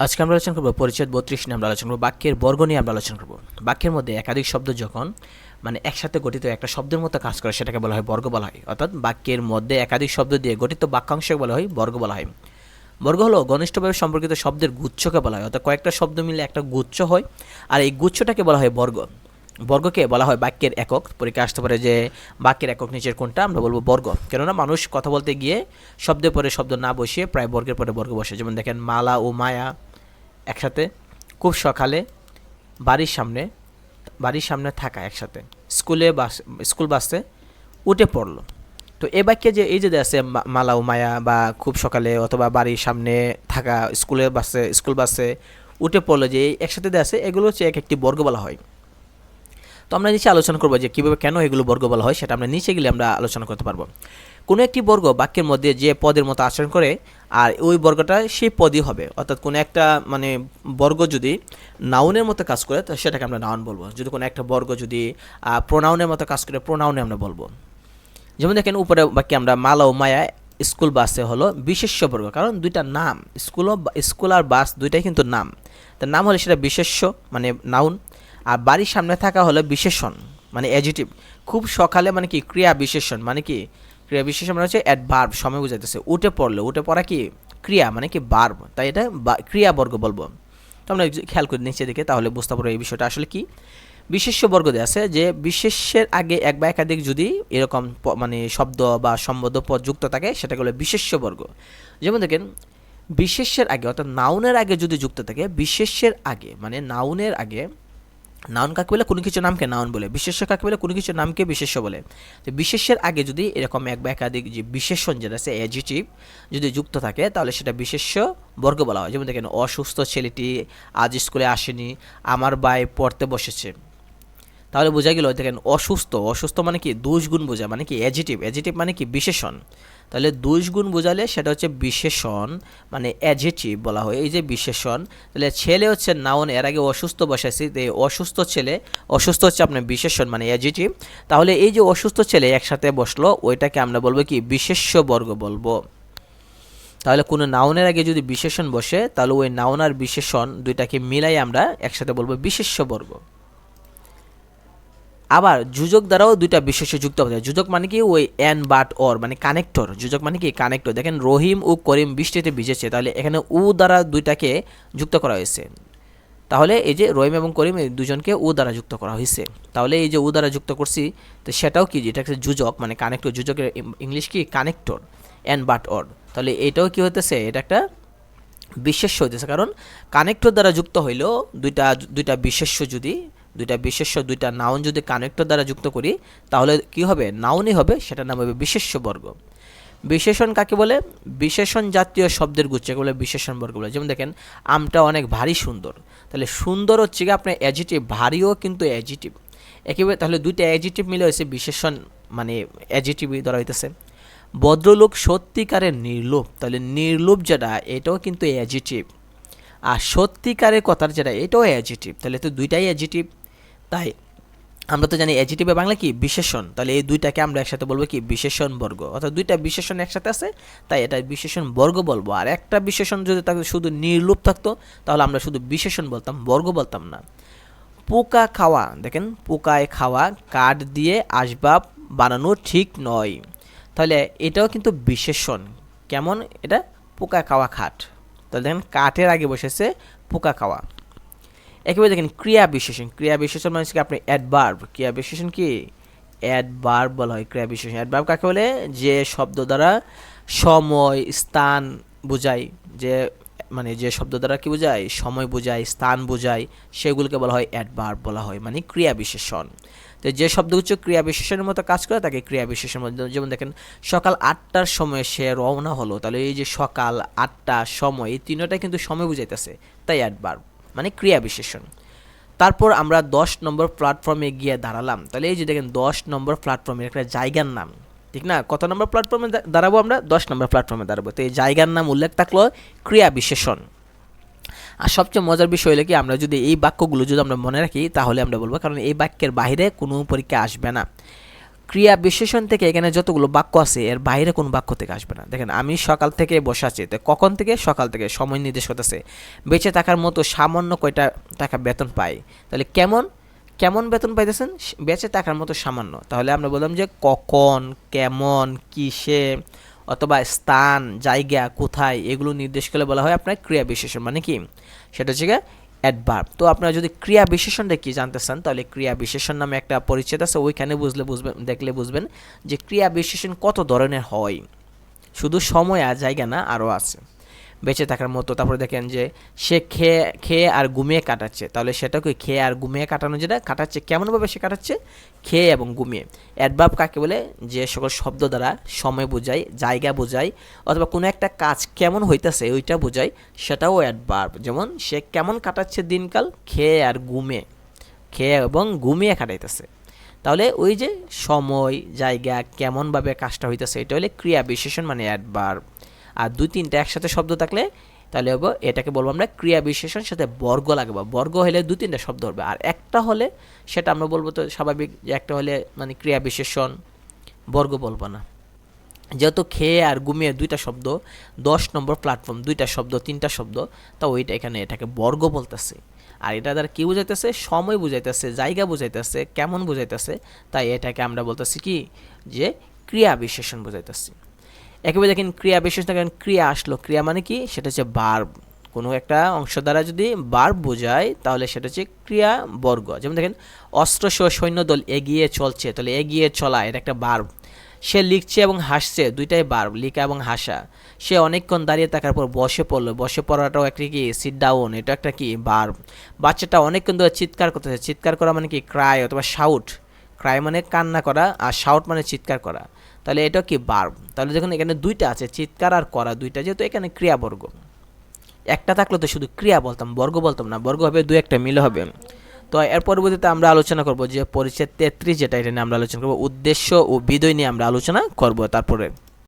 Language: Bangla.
আজকে আমরা আলোচনা করব পরিচ্ছেদ ৩২ নিয়ে আমরা আলোচনা করব বাক্যের বর্গ নিয়ে আমরা আলোচনা করব। বাক্যের মধ্যে একাধিক শব্দ যখন একসাথে গঠিত একটা শব্দের মতো কাজ করে সেটাকে বলা হয় বর্গ বলা হয়। অর্থাৎ বাক্যের মধ্যে একাধিক শব্দ দিয়ে গঠিত বাক্যাংশকে বলা হয় বর্গ বলা হয়। বর্গ হলো ঘনিষ্ঠভাবে সম্পর্কিত শব্দের গুচ্ছকে বলা হয়। অর্থাৎ কয়েকটা শব্দ মিলে একটা গুচ্ছ হয়, আর এই গুচ্ছটাকে বলা হয় বর্গ। বর্গকে বলা হয় বাক্যের একক। পরীক্ষা আসতে পারে যে বাক্যের একক নিচের কোনটা, আমরা বলবো বর্গ। কেননা মানুষ কথা বলতে গিয়ে শব্দের পরে শব্দ না বসিয়ে প্রায় বর্গের পরে বর্গ বসে। যেমন দেখেন মালা ও মায়া একসাথে, খুব সকালে, বাড়ির সামনে থাকা একসাথে, স্কুল বাসে উঠে পড়লো। তো এ বাক্যে যে এই যে আছে মালা ও মায়া বা খুব সকালে অথবা বাড়ির সামনে থাকা, স্কুল বাসে উঠে পড়লো, যে একসাথে দেওয়া আছে, এগুলো হচ্ছে এক একটি বর্গ বলা হয়। তো আমরা নিচে আলোচনা করবো যে কীভাবে কেন এগুলো বর্গ বলা হয়, সেটা আমরা নিচে গেলে আমরা আলোচনা করতে পারবো। কোনো একটি বর্গ বাক্যের মধ্যে যে পদের মতো আচরণ করে আর ওই বর্গটা সেই পদই হবে। অর্থাৎ কোনো একটা বর্গ যদি নাউনের মতো কাজ করে তো সেটাকে আমরা নাউন বলবো। যদি কোনো একটা বর্গ যদি প্রোনাউনের মতো কাজ করে প্রোনাউনে আমরা বলবো। যেমন দেখেন উপরে বাক্যে আমরা মালা ও মায়া স্কুল বাসে হলো বিশেষ্য বর্গ, কারণ দুইটা নাম, স্কুল আর বাস দুইটাই কিন্তু নাম। তার নাম হলে সেটা বিশেষ্য নাউন, আর বাড়ির সামনে থাকা হলো বিশেষণ অ্যাডজেটিভ। খুব সকালে কি ক্রিয়া বিশেষণ, কি ক্রিয়া বিশেষণ হচ্ছে অ্যাডভার্ব, সময় বোঝাইতেছে। উঠে পড়লো, উঠে পড়া কি ক্রিয়া কি ভার্ব, তাই এটা ক্রিয়া বর্গ বলবো। তো আমরা খেয়াল করি নিচে দিকে, তাহলে বুঝতে পারবো এই বিষয়টা আসলে কি। বিশেষ্য বর্গ দেওয়া আছে যে বিশেষ্যের আগে এক বা একাধিক যদি এরকম শব্দ বা সম্বোধক পদ যুক্ত থাকে সেটাকে বলে বিশেষ্য বর্গ। যেমন দেখেন বিশেষ্যের আগে অর্থাৎ নাউনের আগে যদি যুক্ত থাকে, বিশেষ্যের আগে নাউনের আগে, নাউন কাকে বলে, কোনো কিছু নামকে নাউন বলে। বিশেষ্য কাকে বলে, কোনো কিছু নামকে বিশেষ্য বলে। তো বিশেষ্যের আগে যদি এরকম এক বা একাধিক যে বিশেষণ যেটা আছে অ্যাডজেটিভ যদি যুক্ত থাকে তাহলে সেটা বিশেষ্য বর্গ বলা হয়। যেমন দেখেন অসুস্থ ছেলেটি আজ স্কুলে আসেনি, আমার ভাই পড়তে বসেছে। তাহলে বোঝা গেল, দেখেন অসুস্থ কি দোষ গুণ বোঝায়, কি অ্যাডজেটিভ কি বিশেষণ। তাহলে দোষ গুণ বোঝালে সেটা হচ্ছে বিশেষণ অ্যাডজেটিভ বলা হয়। এই যে বিশেষণ, তাহলে ছেলে হচ্ছে নাউন, এর আগে অসুস্থ বসাইছি, অসুস্থ ছেলে, অসুস্থ হচ্ছে আপনার বিশেষণ অ্যাডজেটিভ। তাহলে এই যে অসুস্থ ছেলে একসাথে বসলো, ওইটাকে আমরা বলবো কি বিশেষ্য বর্গ বলবো। তাহলে কোনো নাউনের আগে যদি বিশেষণ বসে তাহলে ওই নাউন আর বিশেষণ দুইটাকে মিলাই আমরা একসাথে বলবো বিশেষ্য বর্গ। আবার যোজক দ্বারাও দুইটা বিশেষ্য যুক্ত হবে। যোজক কি ওই এন বাট অর কানেক্টর। যোজক কি কানেক্টর। দেখেন রহিম ও করিম বৃষ্টিতে ভিজেছে, তাহলে এখানে উ দ্বারা দুইটাকে যুক্ত করা হয়েছে। তাহলে এই যে রহিম এবং করিম এই দুজনকে উ দ্বারা যুক্ত করা হয়েছে। তাহলে এই যে উ দ্বারা যুক্ত করছি, তো সেটাও কি, যেটা একটা যোজক কানেক্টর। যোজকের ইংলিশ কি কানেক্টর, এন বাট অর। তাহলে এটাও কি হতেছে, এটা একটা বিশেষ্য হইতেছে, কারণ কানেক্টর দ্বারা যুক্ত হইলেও দুইটা বিশেষ্য যদি দুইটা নাউন যদি কানেক্টর দ্বারা যুক্ত করি তাহলে কি হবে, নাউনই হবে, সেটার নাম হবে বিশেষ্য বর্গ। বিশেষণ কাকে বলে, বিশেষণ জাতীয় শব্দের গুচ্ছকে বলে বিশেষণ বর্গ বলে। যেমন দেখেন আমটা অনেক ভারী সুন্দর, তাহলে সুন্দর হচ্ছে কি আপনার অ্যাডজেটিভ, ভারীও কিন্তু অ্যাডজেটিভ একেবারে। তাহলে দুইটা অ্যাডজেটিভ মিলে হয়েছে বিশেষণ, অ্যাডজেটিভই ধরা হইতেছে। ভদ্রলোক সত্যিকারের নির্লোভ, তাহলে নির্লোভ যেটা এটাও কিন্তু অ্যাডজেটিভ, আর সত্যিকারের কথার যেটা এটাও অ্যাডজেটিভ। তাহলে তো দুইটাই অ্যাডজেটিভ। তাই আমরা তো জানি অ্যাডজেটিভে বাংলা কি বিশেষণ, তাহলে এই দুইটাকে আমরা একসাথে বলবো কি বিশেষণ বর্গ। অর্থাৎ দুইটা বিশেষণ একসাথে আছে তাই এটা বিশেষণ বর্গ বলবো। আর একটা বিশেষণ যদি থাকতো শুধু নির্লোভ থাকতো তাহলে আমরা শুধু বিশেষণ বলতাম, বর্গ বলতাম না। পোকা খাওয়া, দেখেন পোকায় খাওয়া, কাঠ দিয়ে আসবাব বানানো ঠিক নয়, তাহলে এটাও কিন্তু বিশেষণ। কেমন এটা, পোকা খাওয়া খাট, তাহলে দেখেন কাঠের আগে বসেছে পোকা খাওয়া। একেবারে দেখেন ক্রিয়া বিশেষণ, কি আপনি অ্যাডভার্ব, ক্রিয়া বিশেষণ কি অ্যাডভার্ব বলা হয়। ক্রিয়া বিশেষণ অ্যাডভার্ব কাকে বলে, যে শব্দ দ্বারা সময় স্থান বোঝায়, যে শব্দ দ্বারা কি বোঝায়, সময় বোঝায়, স্থান বোঝায়, সেগুলোকে বলা হয় অ্যাডভার্ব বলা হয়, ক্রিয়া বিশেষণ। তো যে শব্দগুচ্ছ ক্রিয়া বিশেষণের মতো কাজ করে তাকে ক্রিয়া বিশেষণ। যেমন দেখেন সকাল 8টার সময় সে রওনা হলো, তাহলে এই যে সকাল 8টার সময়, এই তিনটাই কিন্তু সময় বুঝাইতেছে, তাই অ্যাডভার্ব ক্রিয়া বিশেষণ। তারপর আমরা 10 নম্বর প্ল্যাটফর্মে গিয়ে দাঁড়ালাম, তাহলে এই যে দেখেন 10 নম্বর প্ল্যাটফর্মের একটা জায়গার নাম, ঠিক না? কত নম্বর প্ল্যাটফর্মে দাঁড়াবো আমরা, 10 নম্বর প্ল্যাটফর্মে দাঁড়াবো। তো এই জায়গার নাম উল্লেখ থাকলো ক্রিয়া বিশেষণ। আর সবচেয়ে মজার বিষয় হলো কি, আমরা যদি এই বাক্যগুলো যদি আমরা মনে রাখি তাহলে আমরা বলবো, কারণ এই বাক্যের বাইরে কোনো পরীক্ষা আসবে না। ক্রিয়া বিশেষণ থেকে এখানে যতগুলো বাক্য আছে এর বাইরে কোন বাক্য থেকে আসবে না। দেখেন আমি সকাল থেকে বসে আছি, তো কখন থেকে? সকাল থেকে, সময় নির্দেশ করতেছে। বেঁচে থাকার মতো সামান্য কয়টা টাকা বেতন পাই, তাহলে কেমন কেমন বেতন পাইতেছেন? বেঁচে থাকার মতো সামান্য। তাহলে আমরা বললাম যে কখন, কেমন, কিসে, অথবা স্থান, জায়গা, কোথায়, এগুলো নির্দেশ করলে বলা হয় আপনার ক্রিয়া বিশেষণ। মানে কি? সেটা হচ্ছে গিয়ে অ্যাডভার্ব। তো আপনারা যদি ক্রিয়া বিশেষণটা কি জানতে চান, তাহলে ক্রিয়া বিশেষণ নামে একটা পরিচ্ছেদ আছে, ওইখানে দেখলে বুঝবেন যে ক্রিয়া বিশেষণ কত ধরনের হয়। শুধু সময় আর জায়গা না, আরও আছে বেঁচে থাকার মতো। তারপরে দেখেন যে সে খেয়ে আর ঘুমিয়ে কাটাচ্ছে, তাহলে সেটা কি? খেয়ে আর ঘুমিয়ে কাটানো, যেটা কাটাচ্ছে কেমনভাবে সে কাটাচ্ছে? খেয়ে এবং ঘুমিয়ে। অ্যাডভার্ব কাকে বলে? যে সকল শব্দ দ্বারা সময় বোঝায়, জায়গা বোঝায়, অথবা কোনো একটা কাজ কেমন হইতেছে ওইটা বোঝায়, সেটাও অ্যাডভার্ব। যেমন সে কেমন কাটাচ্ছে দিনকাল? খেয়ে আর ঘুমিয়ে, খেয়ে এবং ঘুমিয়ে কাটাইতেছে। তাহলে ওই যে সময়, জায়গা, কেমনভাবে কাজটা হইতেছে, এটা হলে ক্রিয়া বিশেষণ মানে অ্যাডভার্ব। আর দুই তিনটা একসাথে শব্দ থাকলে তাহলে হবে এটাকে বলবো আমরা ক্রিয়া বিশেষণ, সাথে বর্গ লাগবে। বর্গ হলে দুই তিনটা শব্দ হবে, আর একটা হলে সেটা আমরা বলবো তো স্বাভাবিক যে একটা হলে মানে ক্রিয়া বিশেষণ, বর্গ বলবো না। যেহেতু খেয়ে আর ঘুমিয়ে দুইটা শব্দ, 10 নম্বর প্ল্যাটফর্ম, দুইটা শব্দ, তিনটা শব্দ, তা ওইটা এখানে এটাকে বর্গ বলতেছে। আর এটা দ্বারা কী বুঝাইতেছে? সময় বুঝাইতেছে, জায়গা বুঝাইতেছে, কেমন বুঝাইতেছে, তাই এটাকে আমরা বলতেছি কি? যে ক্রিয়া বিশেষণ বুঝাইতেছি। একেবারে দেখেন ক্রিয়া বিশেষণ, দেখেন ক্রিয়া আসলো, ক্রিয়া মানে কি? সেটা হচ্ছে ভার্ব। কোনো একটা অংশ দ্বারা যদি ভার্ব বোঝায় তাহলে সেটা হচ্ছে ক্রিয়া বর্গ। যেমন দেখেন অস্ত্রসহ সৈন্যদল এগিয়ে চলছে, তাহলে এগিয়ে চলা এটা একটা ভার্ব। সে লিখছে এবং হাসছে, দুইটাই ভার্ব, লিখা এবং হাসা। সে অনেকক্ষণ দাঁড়িয়ে থাকার পর বসে পড়লো, বসে পড়াটাও একটা কি? সিট ডাউন, এটা একটা কি? ভার্ব। বাচ্চাটা অনেকক্ষণ ধরে চিৎকার করতেছে, চিৎকার করা মানে কি? ক্রাই অথবা শাউট। ক্রাই মানে কান্না করা, আর শাউট মানে চিৎকার করা, তাহলে এটা কি? ভার্ব। তাহলে দেখুন এখানে দুইটা আছে, চিৎকার আর করা, দুইটা, যেহেতু এখানে ক্রিয়াবর্গ। একটা থাকলে তো শুধু ক্রিয়া বলতাম, বর্গ বলতাম না, বর্গ হবে দুই একটা মিলে হবে। তো এর পরবর্তীতে আমরা আলোচনা করব যে পরিচ্ছেদ 33, যেটা এটা নিয়ে আমরা আলোচনা করব, উদ্দেশ্য ও বিধেয় নিয়ে আমরা আলোচনা করব তারপরে।